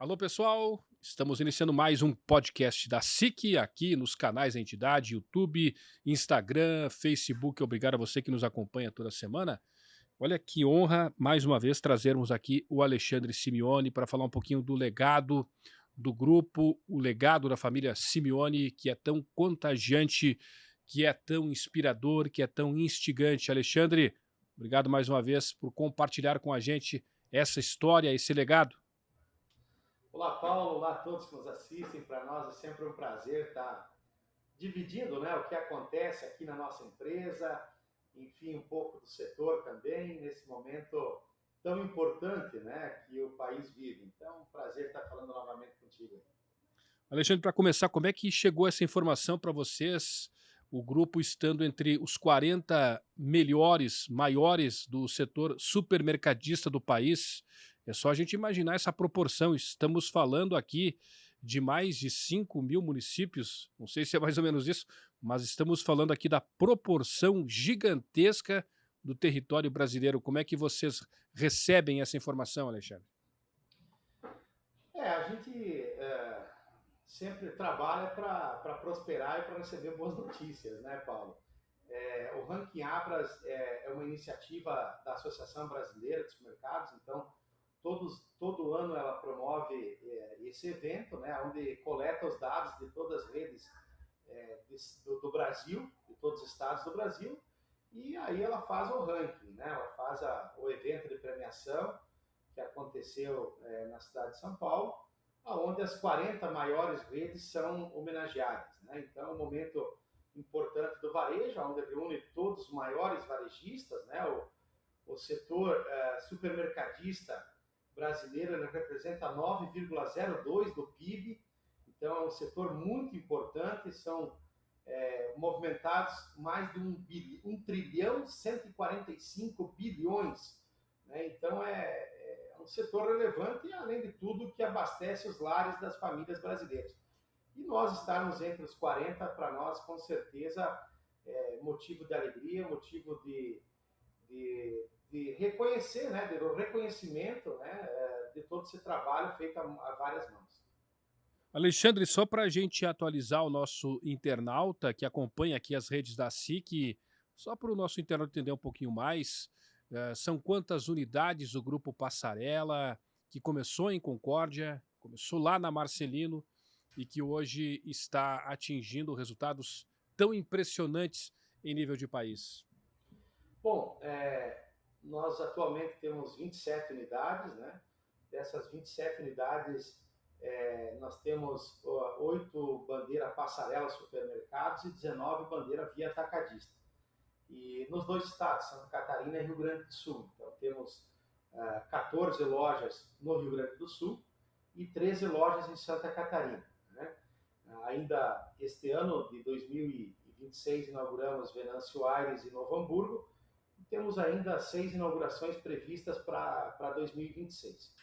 Alô, pessoal! Estamos iniciando mais um podcast da SIC aqui nos canais da entidade, YouTube, Instagram, Facebook. Obrigado a você que nos acompanha toda semana. Olha que honra, mais uma vez, trazermos aqui o Alexandre Simeoni para falar um pouquinho do legado do grupo, o legado da família Simeoni, que é tão contagiante, que é tão inspirador, que é tão instigante. Alexandre, obrigado mais uma vez por compartilhar com a gente essa história, esse legado. Olá, Paulo. Olá a todos que nos assistem. Para nós é sempre um prazer estar dividindo, né, o que acontece aqui na nossa empresa, enfim, um pouco do setor também, nesse momento tão importante, né, que o país vive. Então, é um prazer estar falando novamente contigo. Alexandre, para começar, como é que chegou essa informação para vocês? O grupo estando entre os 40 melhores, maiores do setor supermercadista do país. É só a gente imaginar essa proporção. Estamos falando aqui de mais de 5 mil municípios, não sei se é mais ou menos isso, mas estamos falando aqui da proporção gigantesca do território brasileiro. Como é que vocês recebem essa informação, Alexandre? A gente sempre trabalha para prosperar e para receber boas notícias, né, Paulo? O Ranking Abras é uma iniciativa da Associação Brasileira de Supermercados, então todo ano ela promove esse evento, né, onde coleta os dados de todas as redes do Brasil, de todos os estados do Brasil, e aí ela faz o ranking, né, ela faz o evento de premiação que aconteceu na cidade de São Paulo, onde as 40 maiores redes são homenageadas. Né? Então, é um momento importante do varejo, onde reúne todos os maiores varejistas, né? O setor supermercadista brasileiro ele representa 9,02 do PIB, então é um setor muito importante, são movimentados mais de 1 trilhão 145 bilhões. Né? Então é um setor relevante e, além de tudo, que abastece os lares das famílias brasileiras. E nós estarmos entre os 40, para nós, com certeza, é motivo de alegria, motivo de reconhecer, né, de reconhecimento, né, de todo esse trabalho feito a várias mãos. Alexandre, só para a gente atualizar o nosso internauta que acompanha aqui as redes da SIC, só para o nosso internauta entender um pouquinho mais, são quantas unidades do Grupo Passarela, que começou em Concórdia, começou lá na Marcelino e que hoje está atingindo resultados tão impressionantes em nível de país? Bom, nós atualmente temos 27 unidades, né? Dessas 27 unidades, nós temos 8 bandeira passarela supermercados e 19 bandeira via atacadista. E nos dois estados, Santa Catarina e Rio Grande do Sul. Então temos 14 lojas no Rio Grande do Sul e 13 lojas em Santa Catarina. Né? Ainda este ano de 2026 inauguramos Venâncio Aires e Novo Hamburgo, e temos ainda 6 inaugurações previstas para 2026.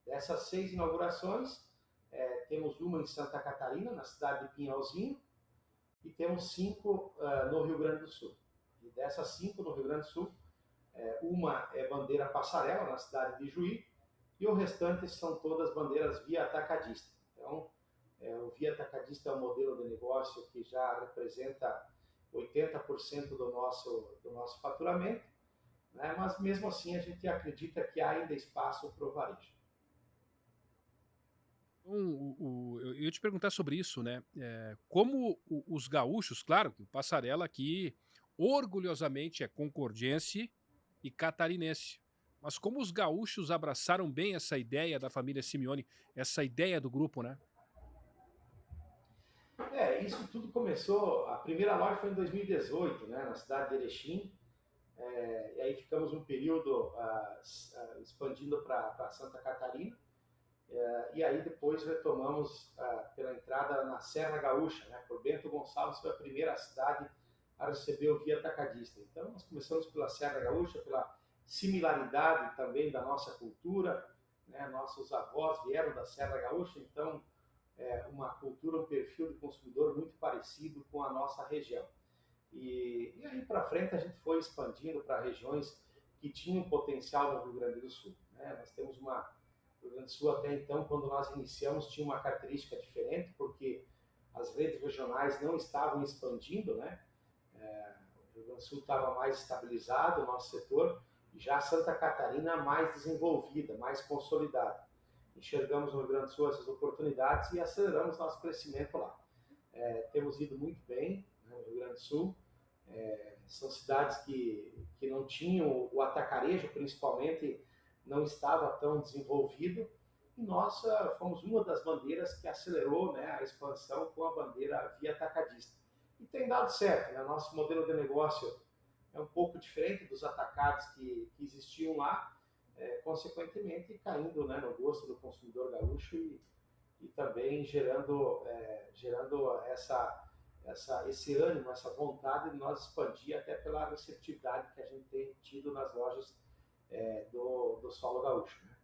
Dessas 6 inaugurações, temos uma em Santa Catarina, na cidade de Pinhalzinho, e temos 5 no Rio Grande do Sul. E dessas 5 no Rio Grande do Sul, uma é bandeira passarela, na cidade de Juí, e o restante são todas bandeiras via atacadista. Então, o via atacadista é um modelo de negócio que já representa 80% do nosso faturamento, né? Mas mesmo assim a gente acredita que há ainda espaço para o varejo. Então, eu ia te perguntar sobre isso, né? Como os gaúchos, claro que o Passarela aqui orgulhosamente é concordiense e catarinense. Mas como os gaúchos abraçaram bem essa ideia da família Simeone, essa ideia do grupo, né? Isso tudo começou, a primeira loja foi em 2018, né, na cidade de Erechim, e aí ficamos um período expandindo para Santa Catarina, e aí depois retomamos pela entrada na Serra Gaúcha, né, por Bento Gonçalves, foi a primeira cidade a receber o via atacadista. Então nós começamos pela Serra Gaúcha, pela similaridade também da nossa cultura, né, nossos avós vieram da Serra Gaúcha, então uma cultura, um perfil de consumidor muito parecido com a nossa região. E aí para frente a gente foi expandindo para regiões que tinham potencial no Rio Grande do Sul. Né? Nós temos uma Rio Grande do Sul, até então, quando nós iniciamos, tinha uma característica diferente, porque as redes regionais não estavam expandindo, né? O Rio Grande do Sul estava mais estabilizado, o nosso setor, e já Santa Catarina mais desenvolvida, mais consolidada. Enxergamos no Rio Grande do Sul essas oportunidades e aceleramos nosso crescimento lá. Temos ido muito bem, né, no Rio Grande do Sul. São cidades que não tinham o atacarejo, principalmente, não estava tão desenvolvido, e nós fomos uma das bandeiras que acelerou, né, a expansão com a bandeira via atacadista. E tem dado certo, né? Nosso modelo de negócio é um pouco diferente dos atacados que existiam lá, consequentemente caindo, né, no gosto do consumidor gaúcho e também gerando esse ânimo, essa vontade de nós expandir até pela receptividade que a gente tem tido nas lojas do solo gaúcho. Né?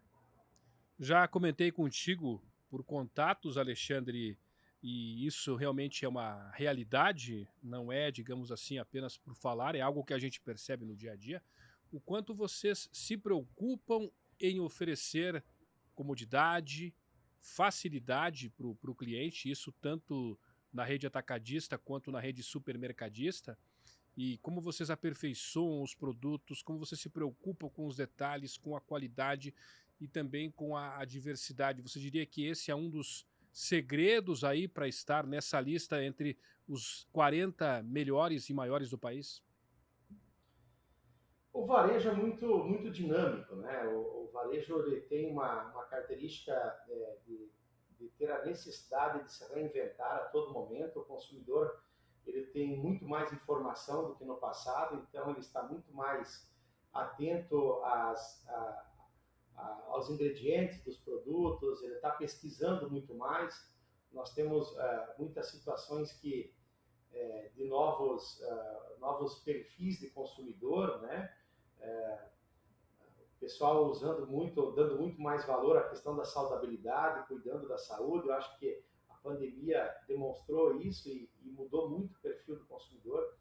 Já comentei contigo por contatos, Alexandre, e isso realmente é uma realidade, não é, digamos assim, apenas por falar, é algo que a gente percebe no dia a dia. O quanto vocês se preocupam em oferecer comodidade, facilidade para o cliente, isso tanto na rede atacadista quanto na rede supermercadista, e como vocês aperfeiçoam os produtos, como vocês se preocupam com os detalhes, com a qualidade e também com a diversidade. Você diria que esse é um dos segredos aí para estar nessa lista entre os 40 melhores e maiores do país? O varejo é muito dinâmico, né? O varejo ele tem uma característica de ter a necessidade de se reinventar a todo momento. O consumidor ele tem muito mais informação do que no passado, então ele está muito mais atento aos ingredientes dos produtos, ele está pesquisando muito mais. Nós temos muitas situações de novos perfis de consumidor, né? O pessoal usando muito, dando muito mais valor à questão da saudabilidade, cuidando da saúde. Eu acho que a pandemia demonstrou isso e mudou muito o perfil do consumidor.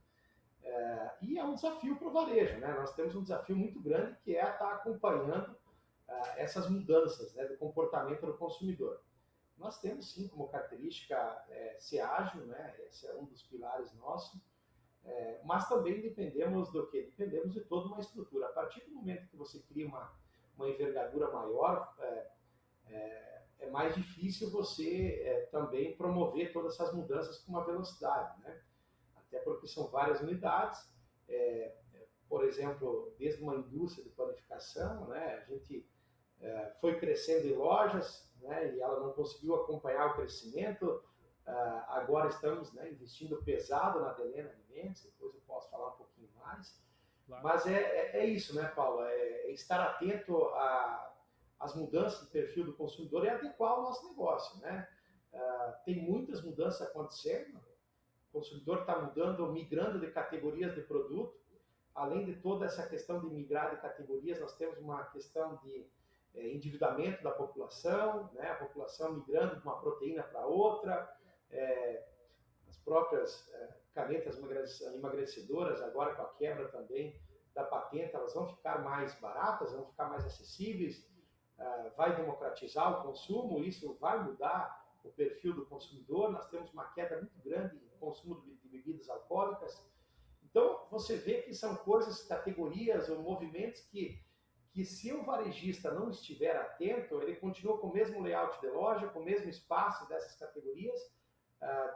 E é um desafio para o varejo, né? Nós temos um desafio muito grande que é estar acompanhando essas mudanças, né, do comportamento do consumidor. Nós temos sim como característica ser ágil, né? Esse é um dos pilares nossos. Mas também dependemos do quê? Dependemos de toda uma estrutura. A partir do momento que você cria uma envergadura maior, é mais difícil você também promover todas essas mudanças com uma velocidade, né? Até porque são várias unidades. Por exemplo, desde uma indústria de panificação, né, a gente foi crescendo em lojas, né, e ela não conseguiu acompanhar o crescimento. Agora estamos, né, investindo pesado na Delena Alimentos, depois eu posso falar um pouquinho mais. Claro. Mas é isso, né, Paulo? É estar atento às mudanças do perfil do consumidor e adequar o nosso negócio, né? Tem muitas mudanças acontecendo, o consumidor está mudando, migrando de categorias de produto. Além de toda essa questão de migrar de categorias, nós temos uma questão de endividamento da população, né? A população migrando de uma proteína para outra, as próprias canetas emagrecedoras, agora com a quebra também da patente, elas vão ficar mais baratas, vão ficar mais acessíveis, vai democratizar o consumo, isso vai mudar o perfil do consumidor. Nós temos uma queda muito grande no consumo de bebidas alcoólicas. Então, você vê que são coisas, categorias ou movimentos que se o varejista não estiver atento, ele continua com o mesmo layout de loja, com o mesmo espaço dessas categorias,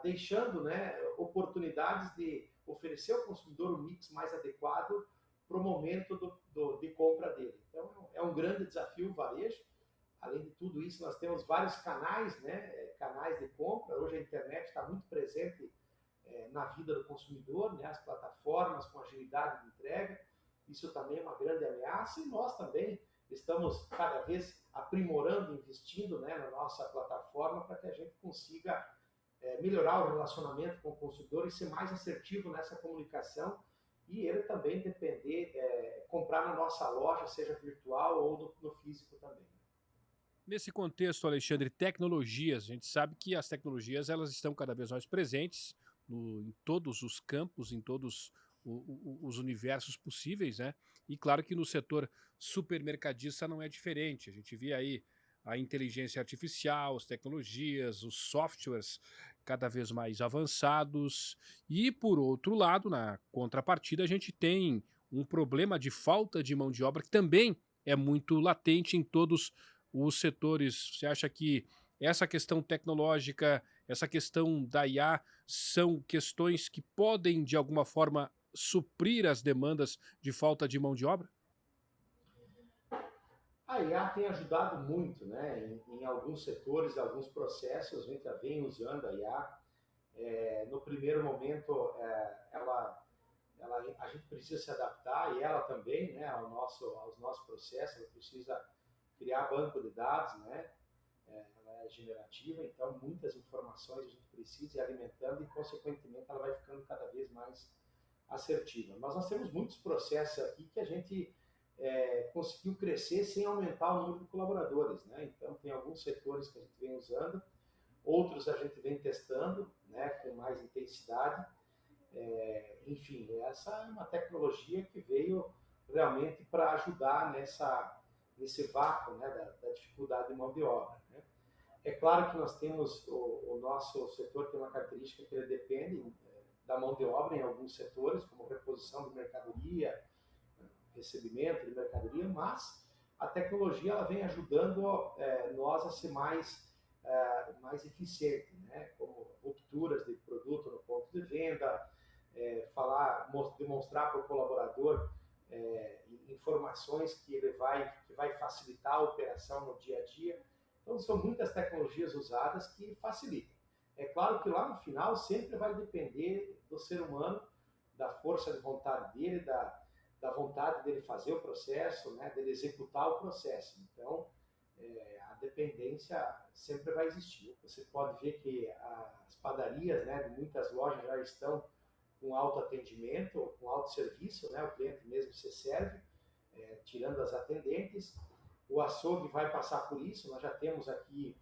deixando, né, oportunidades de oferecer ao consumidor um mix mais adequado para o momento de compra dele. Então, é um grande desafio o varejo. Além de tudo isso, nós temos vários canais, né, canais de compra. Hoje a internet está muito presente na vida do consumidor, né, as plataformas com agilidade de entrega. Isso também é uma grande ameaça, e nós também estamos cada vez aprimorando, investindo, né, na nossa plataforma para que a gente consiga melhorar o relacionamento com o consumidor e ser mais assertivo nessa comunicação, e ele também comprar na nossa loja, seja virtual ou no físico também. Nesse contexto, Alexandre, tecnologias, a gente sabe que as tecnologias elas estão cada vez mais presentes em todos os campos, em todos os universos possíveis, né? E claro que no setor supermercadista não é diferente. A gente vê aí a inteligência artificial, as tecnologias, os softwares cada vez mais avançados. E, por outro lado, na contrapartida, a gente tem um problema de falta de mão de obra que também é muito latente em todos os setores. Você acha que essa questão tecnológica, essa questão da IA, são questões que podem, de alguma forma, suprir as demandas de falta de mão de obra? A IA tem ajudado muito, né, em alguns setores, alguns processos, a gente já vem usando a IA. No primeiro momento, a gente precisa se adaptar, e ela também, né, aos nossos processos, ela precisa criar banco de dados, né, ela é generativa, então muitas informações a gente precisa ir alimentando e, consequentemente, ela vai ficando cada vez mais assertiva. Mas nós temos muitos processos aqui que a gente conseguiu crescer sem aumentar o número de colaboradores, né? Então tem alguns setores que a gente vem usando, outros a gente vem testando, né, com mais intensidade. Enfim, essa é uma tecnologia que veio realmente para ajudar nesse vácuo, né, da dificuldade de mão de obra, né? É claro que nós temos, o nosso setor tem uma característica que ele depende da mão de obra em alguns setores, como reposição de mercadoria, recebimento de mercadoria, mas a tecnologia ela vem ajudando nós a ser mais eficiente, né? Como rupturas de produto no ponto de venda, demonstrar para o colaborador informações que vai facilitar a operação no dia a dia. Então são muitas tecnologias usadas que facilitam. É claro que lá no final sempre vai depender do ser humano, da força de vontade dele, da vontade dele fazer o processo, né, dele executar o processo. Então, a dependência sempre vai existir. Você pode ver que as padarias, né, de muitas lojas já estão com autoatendimento, com autosserviço, né, o cliente mesmo se serve, tirando as atendentes. O açougue vai passar por isso. Nós já temos aqui,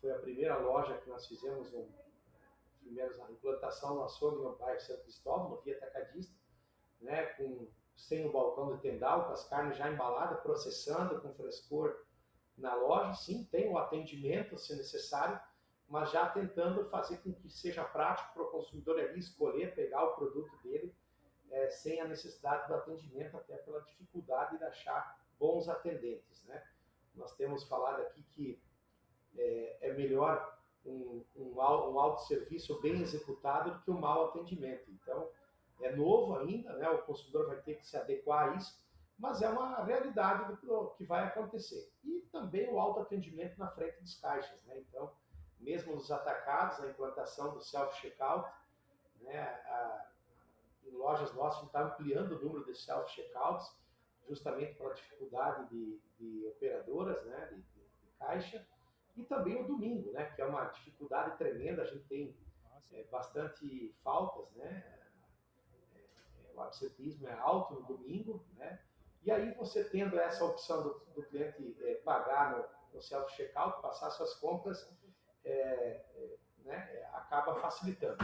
foi a primeira loja que nós fizemos a implantação no açougue no bairro Santo Cristóvão, no Via Atacadista, né, sem o balcão de tendal, com as carnes já embaladas, processando com frescor na loja. Sim, tem o atendimento se necessário, mas já tentando fazer com que seja prático para o consumidor ali escolher, pegar o produto dele, sem a necessidade do atendimento, até pela dificuldade de achar bons atendentes, né? Nós temos falado aqui que é melhor um autosserviço bem executado do que um mau atendimento. Então, é novo ainda, né? O consumidor vai ter que se adequar a isso, mas é uma realidade do que vai acontecer. E também o autoatendimento na frente dos caixas, né? Então, mesmo nos atacados, a implantação do self-checkout, né? Em lojas nossas, a gente está ampliando o número de self-checkouts, justamente pela dificuldade de operadoras, né? De caixa. E também o domingo, né? Que é uma dificuldade tremenda, a gente tem bastante faltas, né? O absenteísmo é alto no domingo, né? E aí você tendo essa opção do cliente pagar no self-checkout, passar suas compras, né, acaba facilitando.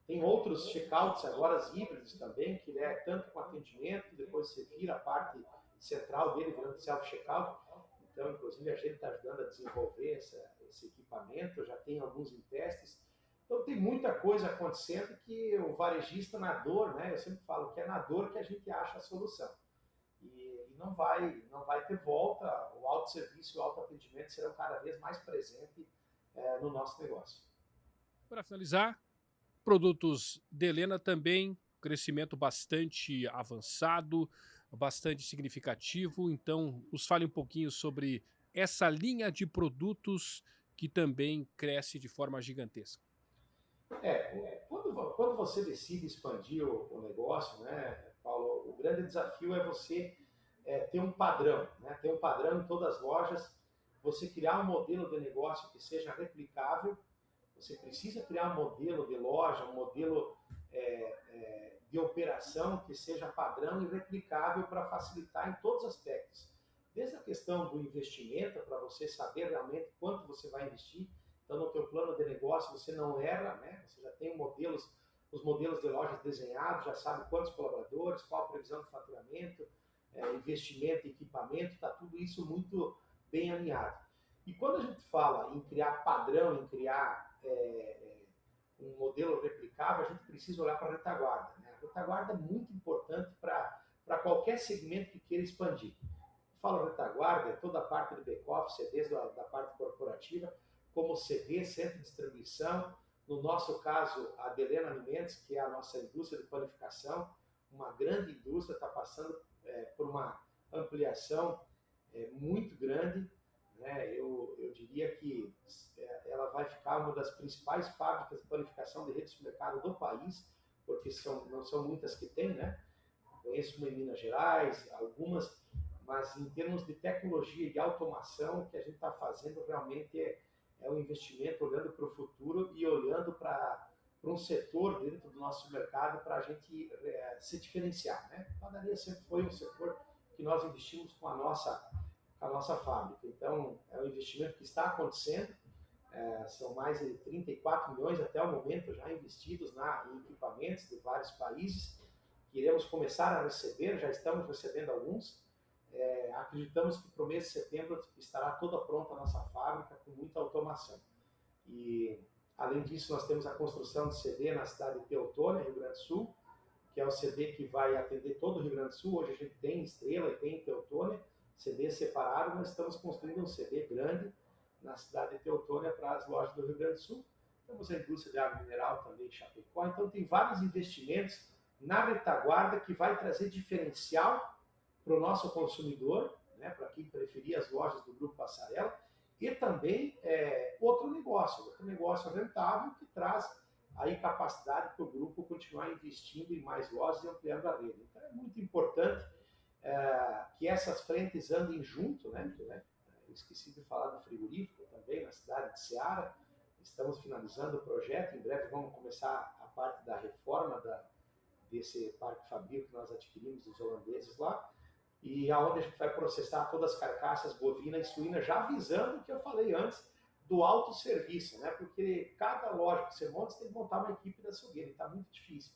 Tem outros checkouts agora, híbridos também, que é tanto com atendimento, depois você vira a parte central dele virando self-checkout. Então, inclusive, a gente está ajudando a desenvolver esse equipamento, já tem alguns em testes. Então, tem muita coisa acontecendo que o varejista, na dor, né, eu sempre falo que é na dor que a gente acha a solução. E não vai ter volta, o autosserviço e o autoatendimento serão cada vez mais presentes no nosso negócio. Para finalizar, produtos de Helena também, crescimento bastante avançado, bastante significativo. Então, nos fale um pouquinho sobre essa linha de produtos que também cresce de forma gigantesca. Quando você decide expandir o negócio, né, Paulo, o grande desafio é você ter um padrão, né, ter um padrão em todas as lojas, você criar um modelo de negócio que seja replicável. Você precisa criar um modelo de loja, um modelo de operação que seja padrão e replicável para facilitar em todos os aspectos. Desde a questão do investimento, para você saber realmente quanto você vai investir. Então, no teu plano de negócio, você não erra, né? Você já tem os modelos de lojas desenhados, já sabe quantos colaboradores, qual a previsão de faturamento, investimento, equipamento, está tudo isso muito bem alinhado. E quando a gente fala em criar padrão, em criar um modelo replicável, a gente precisa olhar para a retaguarda, né? A retaguarda é muito importante para qualquer segmento que queira expandir. Falo retaguarda, é toda a parte do back-office, é desde da parte corporativa, como CD, centro de distribuição, no nosso caso, a Delena Alimentos, que é a nossa indústria de panificação, uma grande indústria, está passando por uma ampliação muito grande, né? Eu diria que ela vai ficar uma das principais fábricas de panificação de rede de supermercado do país, porque não são muitas que tem, né? Conheço uma em Minas Gerais, algumas, mas em termos de tecnologia e de automação, o que a gente está fazendo realmente é um investimento olhando para o futuro e olhando para um setor dentro do nosso mercado para a gente se diferenciar, né? A padaria sempre foi um setor que nós investimos com a nossa fábrica. Então, é um investimento que está acontecendo, são mais de 34 milhões até o momento já investidos em equipamentos de vários países, que iremos começar a receber, já estamos recebendo alguns. Acreditamos que para o mês de setembro estará toda pronta a nossa fábrica, com muita automação. E, além disso, nós temos a construção de CD na cidade de Teutônia, Rio Grande do Sul, que é o CD que vai atender todo o Rio Grande do Sul. Hoje a gente tem Estrela e tem Teutônia, CD separado, mas estamos construindo um CD grande na cidade de Teutônia para as lojas do Rio Grande do Sul. Temos a indústria de água mineral também em Chapecó. Então, tem vários investimentos na retaguarda que vai trazer diferencial para o nosso consumidor, né, para quem preferir as lojas do Grupo Passarela, e também outro negócio rentável que traz aí capacidade para o grupo continuar investindo em mais lojas e ampliando a rede. Então é muito importante que essas frentes andem junto, né? Eu esqueci de falar do frigorífico também, na cidade de Ceará. Estamos finalizando o projeto, em breve vamos começar a parte da reforma desse parque fabril que nós adquirimos dos holandeses lá, e aonde a gente vai processar todas as carcaças bovina e suína, já avisando o que eu falei antes do autosserviço, né? Porque cada loja que você monta, você tem que montar uma equipe da açougueira, está muito difícil.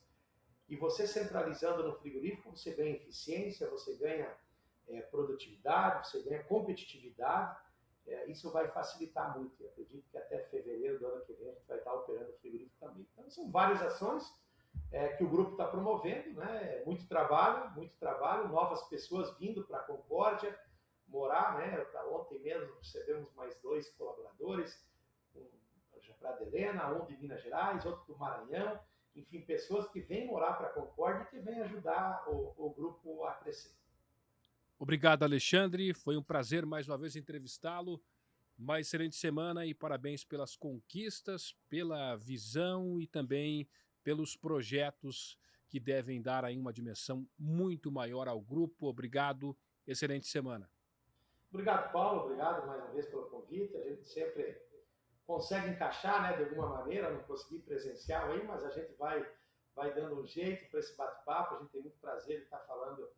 E você centralizando no frigorífico, você ganha eficiência, você ganha produtividade, você ganha competitividade, isso vai facilitar muito. Eu acredito que até fevereiro do ano que vem a gente vai estar operando o frigorífico também. Então são várias ações que o grupo está promovendo, né? Muito trabalho, novas pessoas vindo para a Concórdia morar, né? Ontem mesmo recebemos mais 2 colaboradores, um para a Delena, um de Minas Gerais, outro do Maranhão, enfim, pessoas que vêm morar para a Concórdia e que vêm ajudar o grupo a crescer. Obrigado, Alexandre. Foi um prazer mais uma vez entrevistá-lo. Uma excelente semana e parabéns pelas conquistas, pela visão e também pelos projetos que devem dar aí uma dimensão muito maior ao grupo. Obrigado, excelente semana. Obrigado, Paulo. Obrigado mais uma vez pelo convite. A gente sempre consegue encaixar, né, de alguma maneira, não consegui presencial aí, mas a gente vai dando um jeito para esse bate-papo. A gente tem muito prazer de estar falando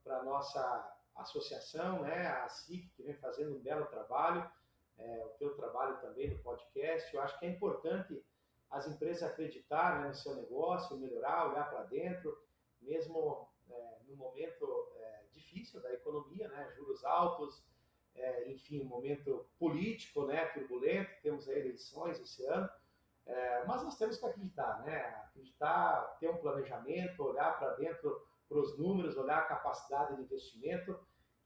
para a nossa associação, né, a SIC, que vem fazendo um belo trabalho, o teu trabalho também no podcast. Eu acho que é importante as empresas acreditarem, né, no seu negócio, melhorar, olhar para dentro, mesmo no momento difícil da economia, né, juros altos, enfim, um momento político, né, turbulento, temos aí eleições esse ano, mas nós temos que acreditar, né, acreditar, ter um planejamento, olhar para dentro, para os números, olhar a capacidade de investimento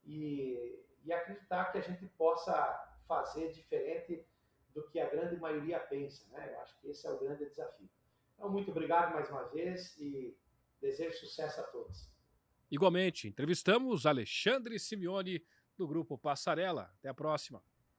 e acreditar que a gente possa fazer diferente do que a grande maioria pensa, né? Eu acho que esse é o grande desafio. Então, muito obrigado mais uma vez e desejo sucesso a todos. Igualmente, entrevistamos Alexandre Simeone, do Grupo Passarela. Até a próxima.